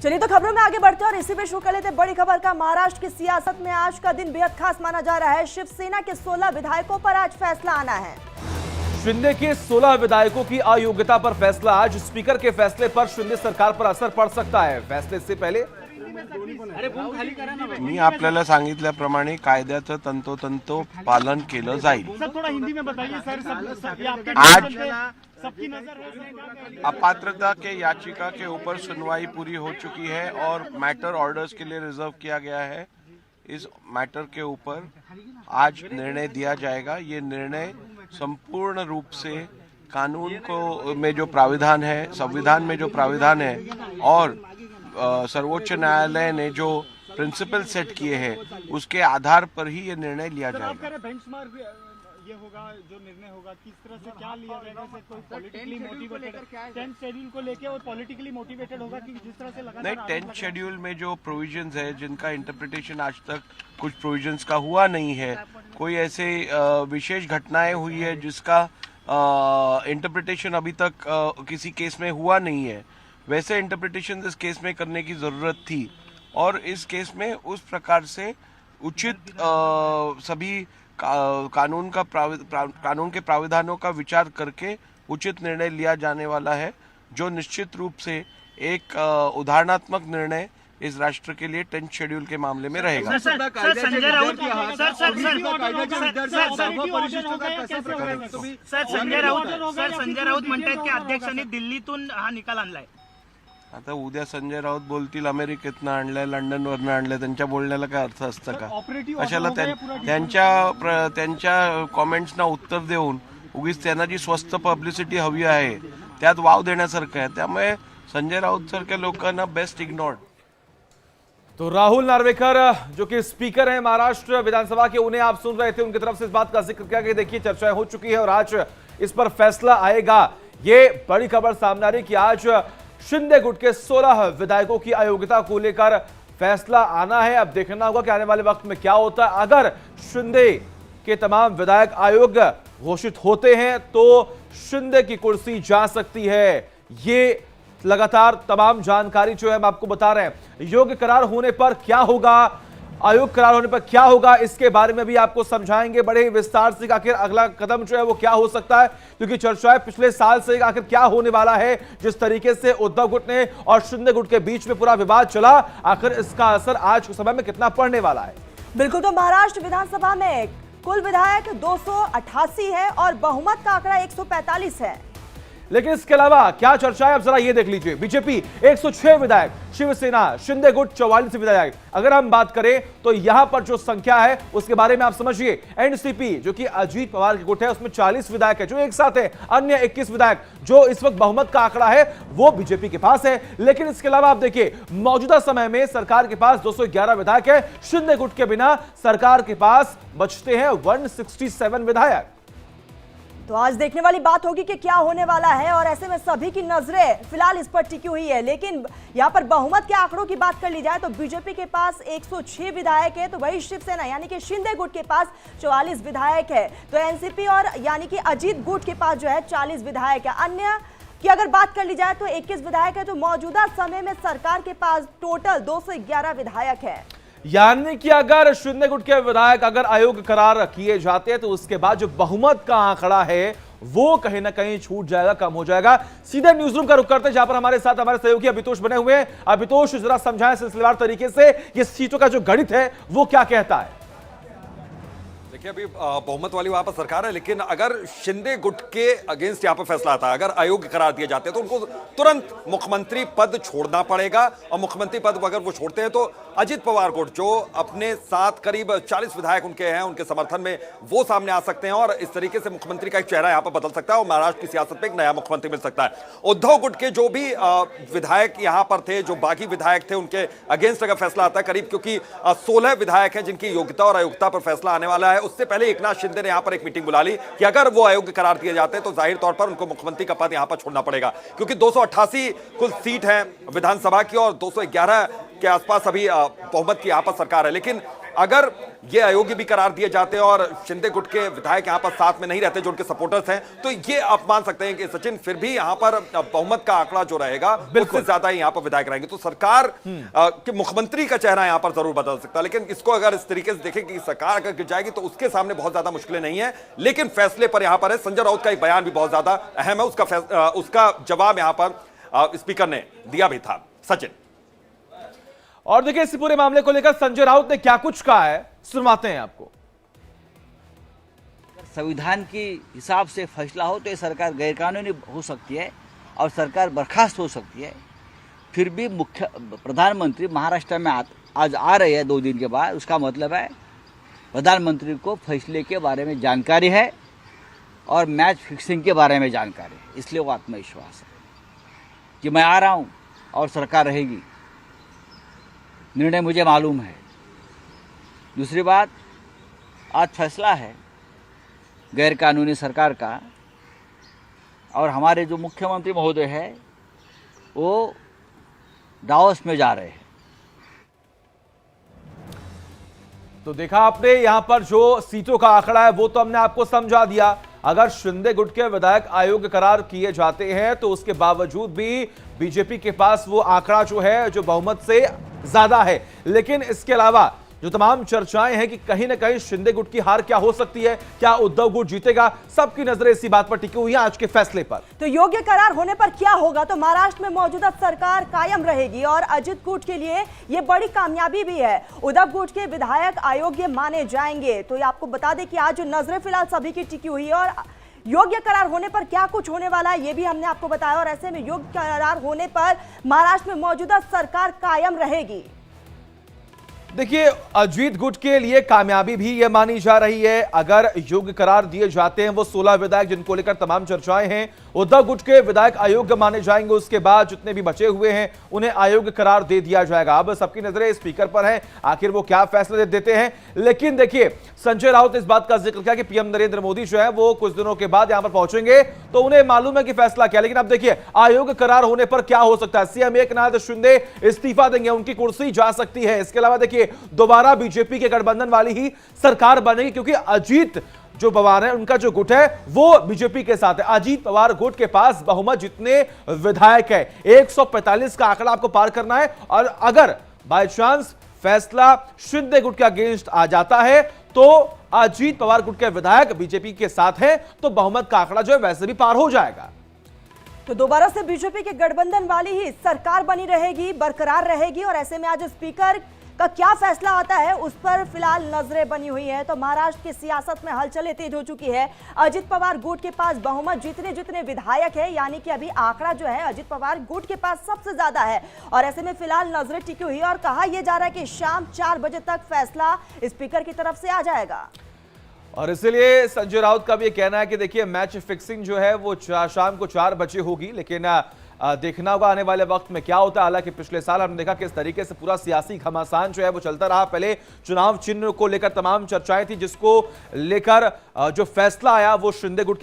चलिए तो खबरों में आगे बढ़ते हैं और इसी में शुरू कर लेते हैं बड़ी खबर का। महाराष्ट्र की सियासत में आज का दिन बेहद खास माना जा रहा है। शिवसेना के 16 विधायकों पर आज फैसला आना है। शिंदे के 16 विधायकों की अयोग्यता पर फैसला आज। स्पीकर के फैसले पर शिंदे सरकार पर असर पड़ सकता है। फैसले से पहले मी आपल्याला सांगितल्याप्रमाणे कायद्याचं तंतोतंत पालन केलं जाईल। थोड़ा हिंदी में बताइए सर। आज सबकी नजर अपात्रता के याचिका के ऊपर सुनवाई पूरी हो चुकी है और मैटर ऑर्डर्स के लिए रिजर्व किया गया है। इस मैटर के ऊपर आज निर्णय दिया जाएगा। ये निर्णय संपूर्ण रूप से कानून को में जो प्राविधान है, संविधान में जो प्राविधान है और सर्वोच्च न्यायालय ने जो प्रिंसिपल सेट किए हैं उसके आधार पर ही ये निर्णय लिया जाएगा। बेंचमार्क ये होगा जो निर्णय होगा, किस तरह से क्या लिया जाएगा, कोई पॉलिटिकली मोटिवेटेड 10th शेड्यूल को लेके और पॉलिटिकली मोटिवेटेड होगा कि जिस तरह से लगातार नहीं, 10th शेड्यूल में जो प्रोविजंस है जिनका इंटरप्रिटेशन आज तक कुछ प्रोविजंस का हुआ नहीं है, कोई ऐसे विशेष घटनाएं हुई है जिसका इंटरप्रिटेशन अभी तक किसी केस में हुआ नहीं है, वैसे इंटरप्रिटेशन इस केस में करने की जरूरत थी और इस केस में उस प्रकार से उचित सभी कानून के प्राविधानों का विचार करके उचित निर्णय लिया जाने वाला है, जो निश्चित रूप से एक उदाहरणात्मक निर्णय इस राष्ट्र के लिए 10th शेड्यूल के मामले में रहेगा। संजय राऊत म्हणतात की अध्यक्षांनी दिल्लीतून हा निकाल आणलाय। आता उद्या संजय राऊत बोलतील अमेरिकेतनं आणलंय, लंडनवरनं आणलंय, त्यांच्या बोलण्याला काय अर्थ असतं का? अशाला त्यांच्या कॉमेंट्सना उत्तर देऊन उगीच त्यांना जी स्वस्त पब्लिसिटी हवी आहे त्यात वाव देण्यासारखं आहे, त्यामुळे संजय राऊत सारख्या लोकांना बेस्ट इग्नोर्ड। तो राहुल नार्वेकर जो कि स्पीकर हैं महाराष्ट्र विधानसभा के, उन्हें आप सुन रहे थे। उनकी तरफ से इस बात का जिक्र किया कि देखिए चर्चाएं हो चुकी है और आज इस पर फैसला आएगा। ये बड़ी खबर सामने आ रही कि आज शिंदे गुट के 16 विधायकों की अयोग्यता को लेकर फैसला आना है। अब देखना होगा कि आने वाले वक्त में क्या होता है। अगर शिंदे के तमाम विधायक अयोग्य घोषित होते हैं तो शिंदे की कुर्सी जा सकती है। ये लगातार तमाम जानकारी जो है हम आपको बता रहे हैं। योग्य करार होने पर क्या होगा, अयोग्य करार होने पर क्या होगा, इसके बारे में भी आपको समझाएंगे बड़े विस्तार से। आखिर अगला कदम जो है वो क्या हो सकता है, क्योंकि चर्चाएं पिछले साल से आखिर क्या होने वाला है। जिस तरीके से उद्धव गुट ने और शिंदे गुट के बीच में पूरा विवाद चला, आखिर इसका असर आज के समय में कितना पड़ने वाला है। बिल्कुल, तो महाराष्ट्र विधानसभा में कुल विधायक 288 है और बहुमत का आंकड़ा 145 है। लेकिन इसके अलावा क्या चर्चा है, अब जरा ये देख लीजिए। बीजेपी 106 विधायक, शिवसेना शिंदे गुट 44 विधायक। अगर हम बात करें तो यहां पर जो संख्या है उसके बारे में आप समझिए। एनसीपी जो कि अजीत पवार की गुट है, उसमें 40 विधायक है जो एक साथ है। अन्य 21 विधायक, जो इस वक्त बहुमत का आंकड़ा है वो बीजेपी के पास है। लेकिन इसके अलावा आप देखिए, मौजूदा समय में सरकार के पास 211 विधायक है। शिंदे गुट के बिना सरकार के पास बचते हैं 167 विधायक। तो आज देखने वाली बात होगी कि क्या होने वाला है और ऐसे में सभी की नजरें फिलहाल इस पर टिकी हुई है। लेकिन यहां पर बहुमत के आंकड़ों की बात कर ली जाए तो बीजेपी के पास 106 विधायक है, तो वही शिवसेना यानी कि शिंदे गुट के पास 44 विधायक है। तो एनसीपी और यानी कि अजीत गुट के पास जो है 40 विधायक है। अन्य की अगर बात कर ली जाए तो 21 विधायक है। तो मौजूदा समय में सरकार के पास टोटल 211 विधायक है। यानी कि अगर शिंदे गुट के विधायक अगर अयोग्य करार किए जाते हैं तो उसके बाद जो बहुमत का आंकड़ा है वो कहीं ना कहीं छूट जाएगा, कम हो जाएगा। सीधे न्यूज रूम का रुख करते हैं जहां पर हमारे साथ हमारे सहयोगी अभितोष बने हुए हैं। अभितोष, जरा समझाएं सिलसिलेवार तरीके से ये सीटों का जो गणित है वो क्या कहता है। देखिए, अभी बहुमत वाली वहां पर सरकार है, लेकिन अगर शिंदे गुट के अगेंस्ट यहां पर फैसला आता है, अगर अयोग्य करार दिए जाते हैं तो उनको तुरंत मुख्यमंत्री पद छोड़ना पड़ेगा। और मुख्यमंत्री पद अगर वो छोड़ते हैं तो अजित पवार गुट, जो अपने साथ करीब 40 विधायक उनके हैं, उनके समर्थन में वो सामने आ सकते हैं और इस तरीके से मुख्यमंत्री का एक चेहरा यहां पर बदल सकता है और महाराष्ट्र की सियासत में एक नया मुख्यमंत्री मिल सकता है। उद्धव गुट के जो भी विधायक यहां पर थे, जो बाकी विधायक थे, उनके अगेंस्ट अगर फैसला आता है करीब, क्योंकि 16 विधायक हैं जिनकी योग्यता और अयोग्यता पर फैसला आने वाला है। उससे पहले एकनाथ शिंदे ने यहां पर एक मीटिंग बुला ली कि अगर वो अयोग्य करार दिए जाते हैं तो जाहिर तौर पर उनको मुख्यमंत्री का पद यहां पर छोड़ना पड़ेगा, क्योंकि 288 कुल सीट है विधानसभा की और 211 के आसपास अभी बहुमत की यहां पर सरकार है। लेकिन अगर ये अयोग्य भी करार दिए जाते हैं और शिंदे गुट के विधायक यहां पर साथ में नहीं रहते जो उनके सपोर्टर्स हैं, तो ये आप मान सकते हैं कि सचिन फिर भी यहां पर बहुमत का आंकड़ा जो रहेगा उससे ज्यादा ही यहां पर विधायक रहेंगे। तो सरकार के मुख्यमंत्री का चेहरा यहां पर जरूर बदल सकता है, लेकिन इसको अगर इस तरीके से देखें कि सरकार अगर गिर जाएगी तो उसके सामने बहुत ज्यादा मुश्किलें नहीं है। लेकिन फैसले पर यहां पर है, संजय राउत का एक बयान भी बहुत ज्यादा अहम है, उसका जवाब यहां पर स्पीकर ने दिया भी था। सचिन, और देखिए इस पूरे मामले को लेकर संजय राउत ने क्या कुछ कहा है, सुनवाते हैं आपको। संविधान के हिसाब से फैसला हो तो ये सरकार गैरकानूनी हो सकती है और सरकार बर्खास्त हो सकती है। फिर भी प्रधानमंत्री महाराष्ट्र में आज आ रहे हैं 2 दिन के बाद, उसका मतलब है प्रधानमंत्री को फैसले के बारे में जानकारी है और मैच फिक्सिंग के बारे में जानकारी है, इसलिए वो आत्मविश्वास है कि मैं आ रहा हूँ और सरकार रहेगी। निर्णय मुझे मालूम है। दूसरी बात, आज फैसला है गैर कानूनी सरकार का और हमारे जो मुख्यमंत्री महोदय है वो दावोस में जा रहे हैं। तो देखा आपने यहां पर जो सीटों का आंकड़ा है वो तो हमने आपको समझा दिया। अगर शिंदे गुट के विधायक अयोग्य करार किए जाते हैं तो उसके बावजूद भी बीजेपी के पास वो आंकड़ा जो है जो बहुमत से ज्यादा है। लेकिन इसके अलावा जो तमाम चर्चाएं हैं कि कहीं ना कहीं शिंदे गुट की हार क्या हो सकती है, क्या उद्धव गुट जीतेगा, सबकी नजरें इसी बात पर टिकी हुई है आज के फैसले पर। तो योग्य करार होने पर क्या होगा? तो महाराष्ट्र में मौजूदा सरकार कायम रहेगी और अजित गुट के लिए यह बड़ी कामयाबी भी है। उद्धव गुट के विधायक अयोग्य माने जाएंगे। तो ये आपको बता दें कि आज नजरें फिलहाल सभी की टिकी हुई है और योग्य करार होने पर क्या कुछ होने वाला है ये भी हमने आपको बताया। और ऐसे में योग्य करार होने पर महाराष्ट्र में मौजूदा सरकार कायम रहेगी। देखिए अजीत गुट के लिए कामयाबी भी यह मानी जा रही है। अगर योग्य करार दिए जाते हैं वो 16 विधायक जिनको लेकर तमाम चर्चाएं हैं, उद्धव गुट के विधायक अयोग्य माने जाएंगे। उसके बाद जितने भी बचे हुए हैं उन्हें अयोग्य करार दे दिया जाएगा। अब सबकी नजरें स्पीकर पर हैं, आखिर वो क्या फैसले देते हैं। लेकिन देखिए संजय राउत ने इस बात का जिक्र किया कि पीएम नरेंद्र मोदी जो है वो कुछ दिनों के बाद यहां पर पहुंचेंगे तो उन्हें मालूम है कि फैसला क्या। लेकिन अब देखिए अयोग्य करार होने पर क्या हो सकता है। सीएम एकनाथ शिंदे इस्तीफा देंगे, उनकी कुर्सी जा सकती है। इसके अलावा देखिए दोबारा बीजेपी के गठबंधन वाली ही सरकार बनेगी क्योंकि अजीत जो पवार है उनका जो गुट है वो बीजेपी के साथ है। अजीत पवार गुट के पास बहुमत जितने विधायक है 145 का आंकड़ा आपको पार करना है। और अगर बाय चांस फैसला शिंदे गुट के अगेंस्ट आ जाता है तो अजीत पवार गुट के विधायक बीजेपी के साथ हैं तो बहुमत का आंकड़ा जो है वैसे भी पार हो जाएगा। तो दोबारा से बीजेपी के गठबंधन वाली ही सरकार बनी रहेगी, बरकरार रहेगी। और ऐसे में आज स्पीकर का क्या फैसला आता है उस पर फिलहाल नजरें बनी हुई है। तो महाराष्ट्र की सियासत में हलचलें तेज हो चुकी है। अजित पवार गुट के पास बहुमत जितने विधायक है, यानी कि अभी आंकड़ा जो है अजित पवार गुट के पास सबसे ज्यादा है। और ऐसे में फिलहाल नजरें टिकी हुई है और कहा यह जा रहा है कि शाम 4 बजे तक फैसला स्पीकर की तरफ से आ जाएगा। और इसलिए संजय राउत का भी कहना है कि देखिए मैच फिक्सिंग जो है वो शाम को 4 बजे होगी। लेकिन देखना होगा आने वाले वक्त में क्या होता है। हालांकि पिछले साल हमने देखा किस तरीके से पूरा सियासी घमासान जो है वो चलता रहा। पहले चुनाव चिन्ह को लेकर तमाम चर्चाएं थी जिसको लेकर जो फैसला आया वो शिंदे गुट